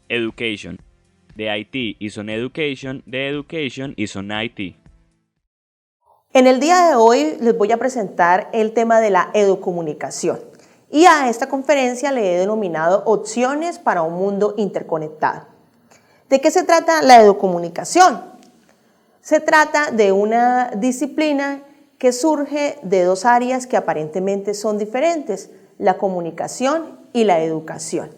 Education. The IT is on education, the education is on IT. En el día de hoy les voy a presentar el tema de la educomunicación y a esta conferencia le he denominado Opciones para un mundo interconectado. ¿De qué se trata la educomunicación? Se trata de una disciplina que surge de dos áreas que aparentemente son diferentes, la comunicación y la educación.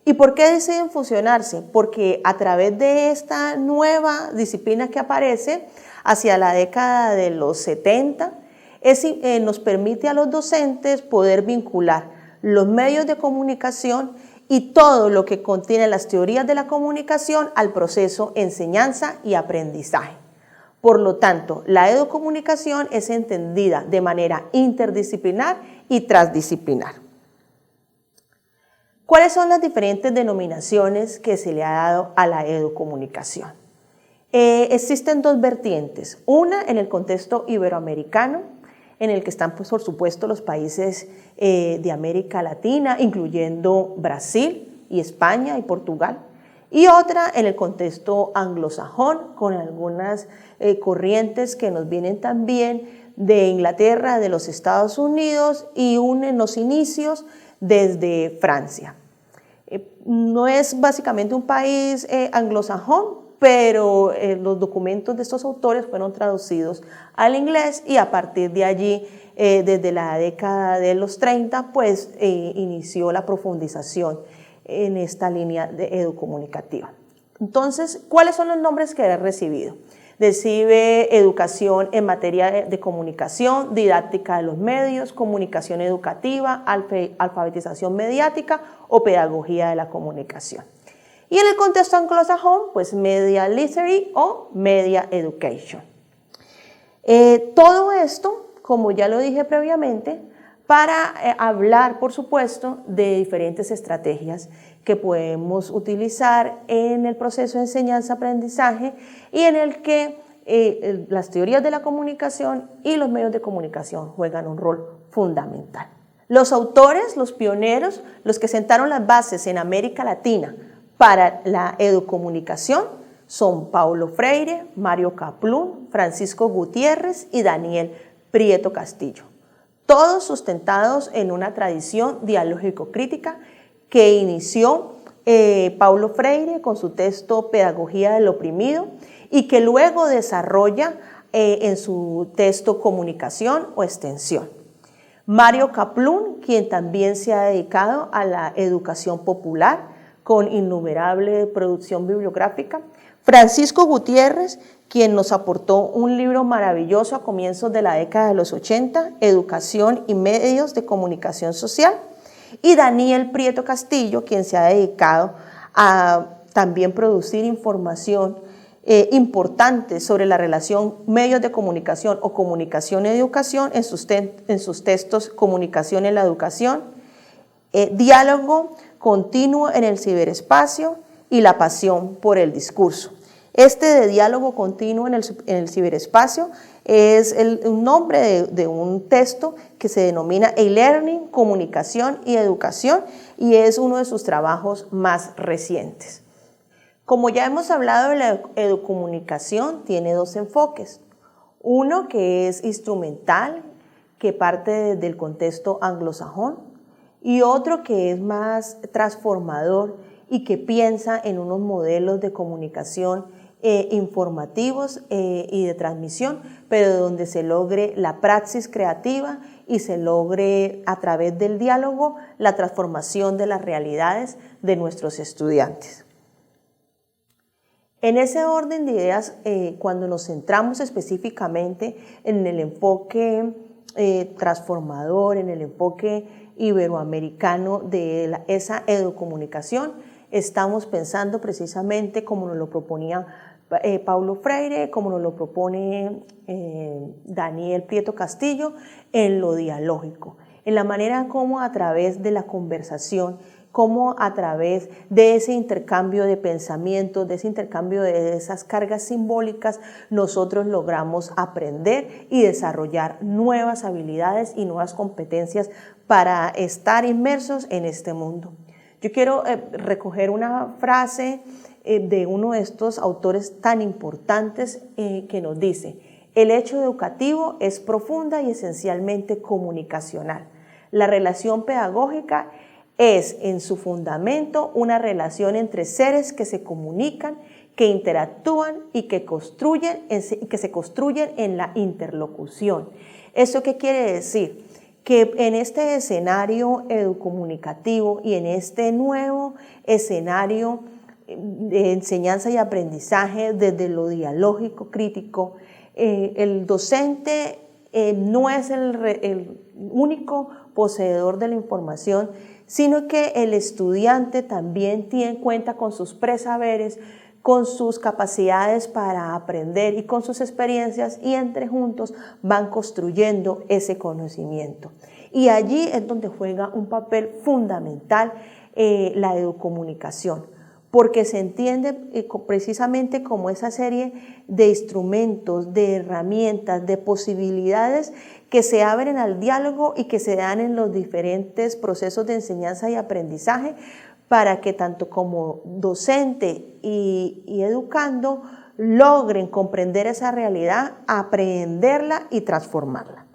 ¿Y por qué deciden fusionarse? Porque a través de esta nueva disciplina que aparece hacia la década de los 70, nos permite a los docentes poder vincular los medios de comunicación y todo lo que contiene las teorías de la comunicación al proceso enseñanza y aprendizaje. Por lo tanto, la educomunicación es entendida de manera interdisciplinar y transdisciplinar. ¿Cuáles son las diferentes denominaciones que se le ha dado a la educomunicación? Existen dos vertientes, una en el contexto iberoamericano, en el que están pues, por supuesto los países de América Latina, incluyendo Brasil y España y Portugal, y otra en el contexto anglosajón, con algunas corrientes que nos vienen también de Inglaterra, de los Estados Unidos y en los inicios desde Francia. No es básicamente un país anglosajón, pero los documentos de estos autores fueron traducidos al inglés y a partir de allí, desde la década de los 30, pues inició la profundización en esta línea de educomunicativa. Entonces, ¿cuáles son los nombres que he recibido? Recibe educación en materia de comunicación, didáctica de los medios, comunicación educativa, alfabetización mediática o pedagogía de la comunicación. Y en el contexto anglosajón, pues Media Literacy o Media Education. Todo esto, como ya lo dije previamente, para hablar, por supuesto, de diferentes estrategias que podemos utilizar en el proceso de enseñanza-aprendizaje y en el que las teorías de la comunicación y los medios de comunicación juegan un rol fundamental. Los autores, los pioneros, los que sentaron las bases en América Latina para la educomunicación son Paulo Freire, Mario Kaplún, Francisco Gutiérrez y Daniel Prieto Castillo. Todos sustentados en una tradición dialógico-crítica que inició Paulo Freire con su texto Pedagogía del Oprimido y que luego desarrolla en su texto Comunicación o Extensión. Mario Kaplún, quien también se ha dedicado a la educación popular con innumerable producción bibliográfica. Francisco Gutiérrez, quien nos aportó un libro maravilloso a comienzos de la década de los 80, Educación y Medios de Comunicación Social, y Daniel Prieto Castillo, quien se ha dedicado a también producir información importante sobre la relación medios de comunicación o comunicación y educación en sus textos Comunicación en la Educación, Diálogo continuo en el ciberespacio y la pasión por el discurso. Este de diálogo continuo en el ciberespacio es un nombre de un texto que se denomina e-learning, comunicación y educación y es uno de sus trabajos más recientes. Como ya hemos hablado, la educomunicación tiene dos enfoques. Uno que es instrumental, que parte del contexto anglosajón, y otro que es más transformador y que piensa en unos modelos de comunicación informativos y de transmisión, pero donde se logre la praxis creativa y se logre a través del diálogo la transformación de las realidades de nuestros estudiantes. En ese orden de ideas, cuando nos centramos específicamente en el enfoque transformador, en el enfoque iberoamericano de esa educomunicación, estamos pensando precisamente como nos lo proponía Paulo Freire, como nos lo propone Daniel Prieto Castillo, en lo dialógico, en la manera como a través de la conversación, como a través de ese intercambio de pensamientos, de ese intercambio de esas cargas simbólicas, nosotros logramos aprender y desarrollar nuevas habilidades y nuevas competencias para estar inmersos en este mundo. Yo quiero recoger una frase de uno de estos autores tan importantes que nos dice: el hecho educativo es profunda y esencialmente comunicacional. La relación pedagógica es en su fundamento una relación entre seres que se comunican, que interactúan y que se construyen en la interlocución. ¿Eso qué quiere decir? Que en este escenario educomunicativo y en este nuevo escenario de enseñanza y aprendizaje desde lo dialógico crítico, el docente no es el único poseedor de la información, sino que el estudiante también cuenta con sus presaberes, con sus capacidades para aprender y con sus experiencias, y entre juntos van construyendo ese conocimiento. Y allí es donde juega un papel fundamental la educomunicación, porque se entiende precisamente como esa serie de instrumentos, de herramientas, de posibilidades que se abren al diálogo y que se dan en los diferentes procesos de enseñanza y aprendizaje, para que tanto como docente y educando logren comprender esa realidad, aprenderla y transformarla.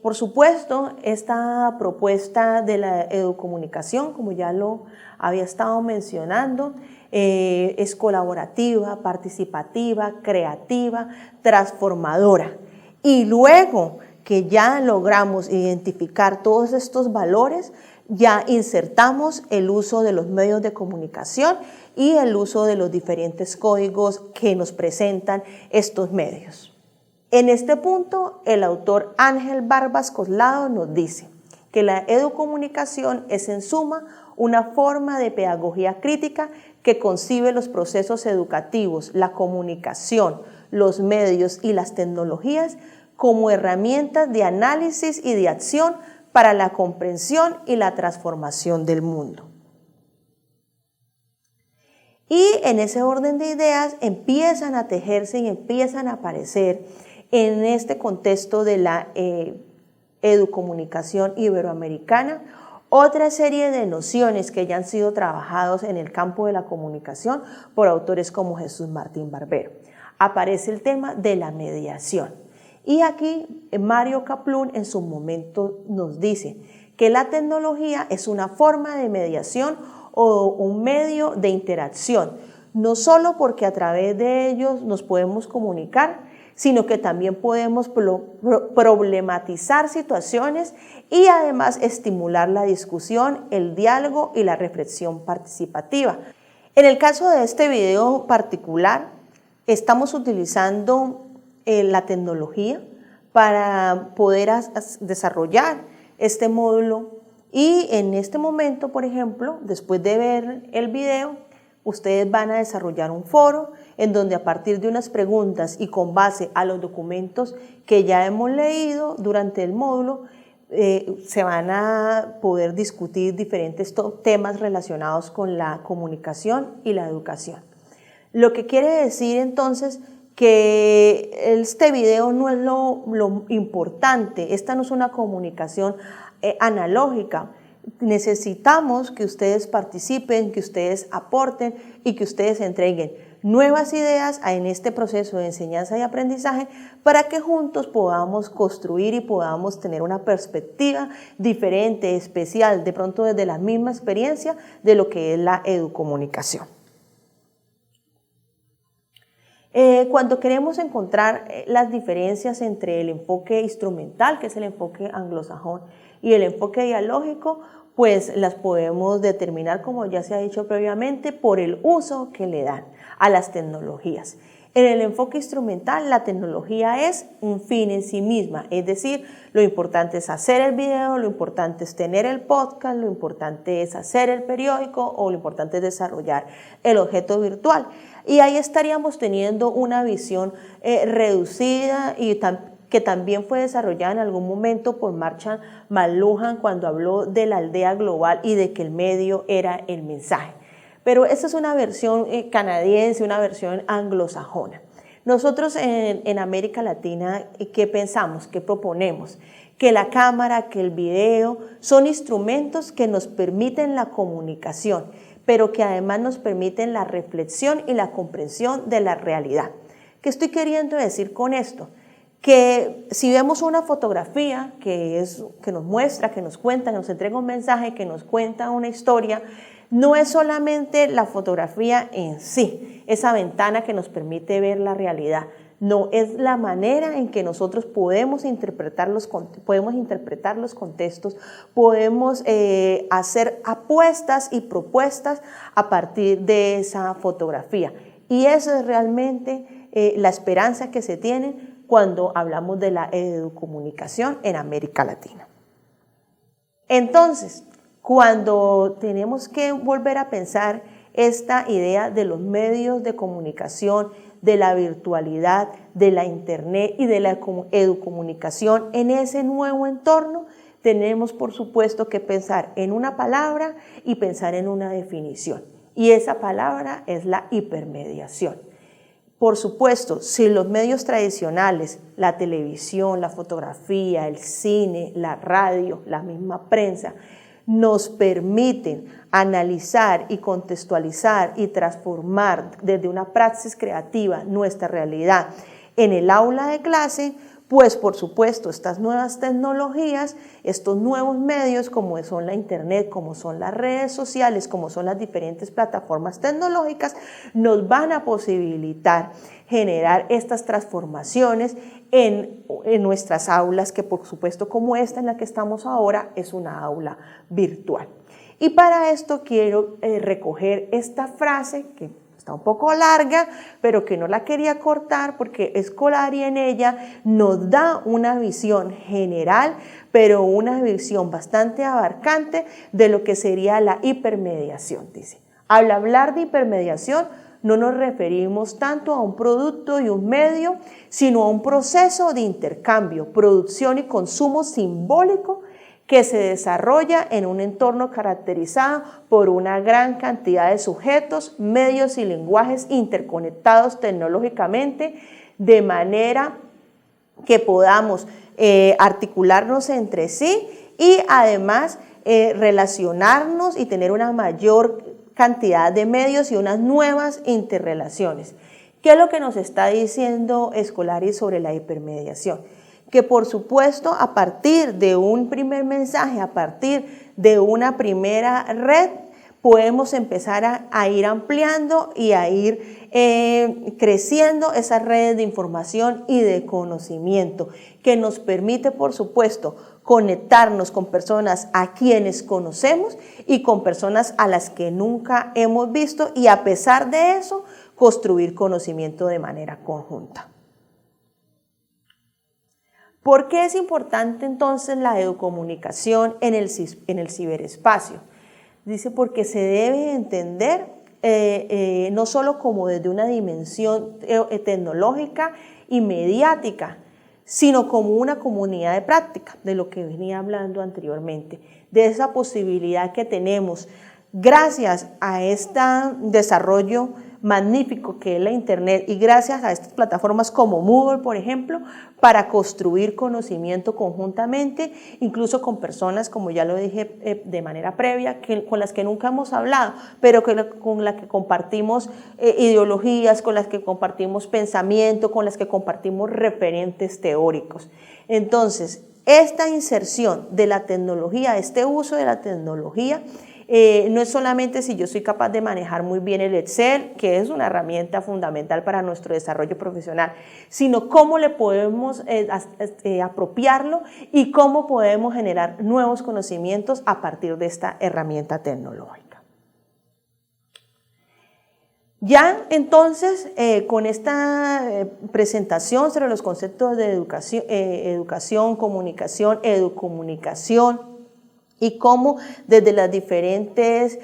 Por supuesto, esta propuesta de la educomunicación, como ya lo había estado mencionando, es colaborativa, participativa, creativa, transformadora. Y luego que ya logramos identificar todos estos valores, ya insertamos el uso de los medios de comunicación y el uso de los diferentes códigos que nos presentan estos medios. En este punto, el autor Ángel Barbas Coslado nos dice que la educomunicación es en suma una forma de pedagogía crítica que concibe los procesos educativos, la comunicación, los medios y las tecnologías como herramientas de análisis y de acción para la comprensión y la transformación del mundo. Y en ese orden de ideas empiezan a tejerse y empiezan a aparecer en este contexto de la educomunicación iberoamericana otra serie de nociones que ya han sido trabajados en el campo de la comunicación por autores como Jesús Martín Barbero. Aparece el tema de la mediación. Y aquí Mario Kaplun en su momento nos dice que la tecnología es una forma de mediación o un medio de interacción, no solo porque a través de ellos nos podemos comunicar, sino que también podemos problematizar situaciones y además estimular la discusión, el diálogo y la reflexión participativa. En el caso de este video particular, estamos utilizando la tecnología para poder desarrollar este módulo, y en este momento, por ejemplo, después de ver el video, ustedes van a desarrollar un foro en donde a partir de unas preguntas y con base a los documentos que ya hemos leído durante el módulo, se van a poder discutir diferentes temas relacionados con la comunicación y la educación. Lo que quiere decir entonces que este video no es lo importante, esta no es una comunicación analógica. Necesitamos que ustedes participen, que ustedes aporten y que ustedes entreguen nuevas ideas en este proceso de enseñanza y aprendizaje para que juntos podamos construir y podamos tener una perspectiva diferente, especial, de pronto desde la misma experiencia de lo que es la educomunicación. Cuando queremos encontrar las diferencias entre el enfoque instrumental, que es el enfoque anglosajón, y el enfoque dialógico, pues las podemos determinar, como ya se ha dicho previamente, por el uso que le dan a las tecnologías. En el enfoque instrumental, la tecnología es un fin en sí misma, es decir, lo importante es hacer el video, lo importante es tener el podcast, lo importante es hacer el periódico o lo importante es desarrollar el objeto virtual. Y ahí estaríamos teniendo una visión reducida y que también fue desarrollada en algún momento por Marshall McLuhan cuando habló de la aldea global y de que el medio era el mensaje. Pero esta es una versión canadiense, una versión anglosajona. Nosotros en América Latina, ¿qué pensamos? ¿Qué proponemos? que la cámara, que el video son instrumentos que nos permiten la comunicación, pero que además nos permiten la reflexión y la comprensión de la realidad. ¿Qué estoy queriendo decir con esto? Que si vemos una fotografía que nos muestra, que nos cuenta, que nos entrega un mensaje, que nos cuenta una historia, no es solamente la fotografía en sí, esa ventana que nos permite ver la realidad. No, es la manera en que nosotros podemos interpretar los contextos, podemos hacer apuestas y propuestas a partir de esa fotografía. Y eso es realmente la esperanza que se tiene cuando hablamos de la educomunicación en América Latina. Entonces, cuando tenemos que volver a pensar esta idea de los medios de comunicación, de la virtualidad, de la internet y de la educomunicación en ese nuevo entorno, tenemos por supuesto que pensar en una palabra y pensar en una definición. Y esa palabra es la hipermediación. Por supuesto, si los medios tradicionales, la televisión, la fotografía, el cine, la radio, la misma prensa, nos permiten analizar y contextualizar y transformar desde una praxis creativa nuestra realidad en el aula de clase, pues por supuesto estas nuevas tecnologías, estos nuevos medios como son la internet, como son las redes sociales, como son las diferentes plataformas tecnológicas, nos van a posibilitar generar estas transformaciones en nuestras aulas, que por supuesto como esta en la que estamos ahora es una aula virtual. Y para esto quiero recoger esta frase que está un poco larga, pero que no la quería cortar porque es Scolari y en ella nos da una visión general, pero una visión bastante abarcante de lo que sería la hipermediación. Dice, al hablar de hipermediación no nos referimos tanto a un producto y un medio, sino a un proceso de intercambio, producción y consumo simbólico que se desarrolla en un entorno caracterizado por una gran cantidad de sujetos, medios y lenguajes interconectados tecnológicamente, de manera que podamos articularnos entre sí y además relacionarnos y tener una mayor cantidad de medios y unas nuevas interrelaciones. ¿Qué es lo que nos está diciendo Scolari sobre la hipermediación? Que por supuesto a partir de un primer mensaje, a partir de una primera red, podemos empezar a ir ampliando y a ir creciendo esas redes de información y de conocimiento, que nos permite por supuesto conectarnos con personas a quienes conocemos y con personas a las que nunca hemos visto y a pesar de eso construir conocimiento de manera conjunta. ¿Por qué es importante entonces la educomunicación en el ciberespacio? Dice porque se debe entender no solo como desde una dimensión tecnológica y mediática, sino como una comunidad de práctica, de lo que venía hablando anteriormente, de esa posibilidad que tenemos gracias a este desarrollo magnífico que es la internet y gracias a estas plataformas como Moodle, por ejemplo, para construir conocimiento conjuntamente, incluso con personas, como ya lo dije de manera previa, con las que nunca hemos hablado, pero con las que compartimos ideologías, con las que compartimos pensamiento, con las que compartimos referentes teóricos. Entonces, esta inserción de la tecnología, este uso de la tecnología, no es solamente si yo soy capaz de manejar muy bien el Excel, que es una herramienta fundamental para nuestro desarrollo profesional, sino cómo le podemos apropiarlo y cómo podemos generar nuevos conocimientos a partir de esta herramienta tecnológica. Ya entonces, con esta presentación sobre los conceptos de educación, comunicación, educomunicación, y cómo desde las diferentes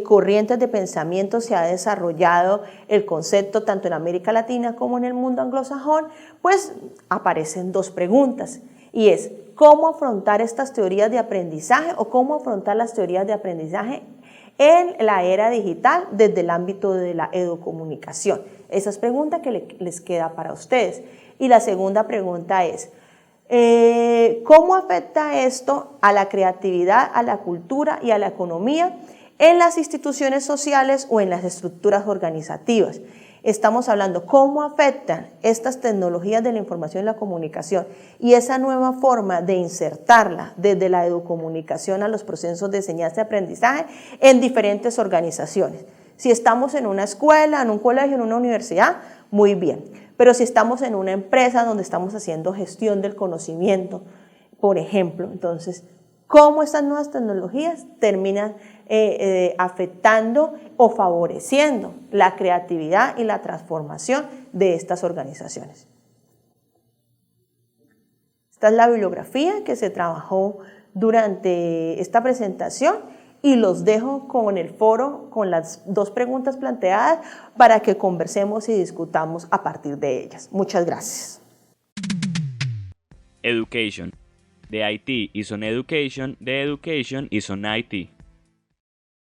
corrientes de pensamiento se ha desarrollado el concepto tanto en América Latina como en el mundo anglosajón, pues aparecen dos preguntas y es ¿cómo afrontar estas teorías de aprendizaje o cómo afrontar las teorías de aprendizaje en la era digital desde el ámbito de la educomunicación? Esa es pregunta que les queda para ustedes. Y la segunda pregunta es ¿Cómo afecta esto a la creatividad, a la cultura y a la economía en las instituciones sociales o en las estructuras organizativas? Estamos hablando cómo afectan estas tecnologías de la información y la comunicación y esa nueva forma de insertarla desde la educomunicación a los procesos de enseñanza y aprendizaje en diferentes organizaciones. Si estamos en una escuela, en un colegio, en una universidad, muy bien. Pero si estamos en una empresa donde estamos haciendo gestión del conocimiento, por ejemplo, entonces, ¿cómo estas nuevas tecnologías terminan afectando o favoreciendo la creatividad y la transformación de estas organizaciones? Esta es la bibliografía que se trabajó durante esta presentación y los dejo con el foro, con las 2 preguntas planteadas para que conversemos y discutamos a partir de ellas. Muchas gracias. Education. The IT is on education, the education is on IT.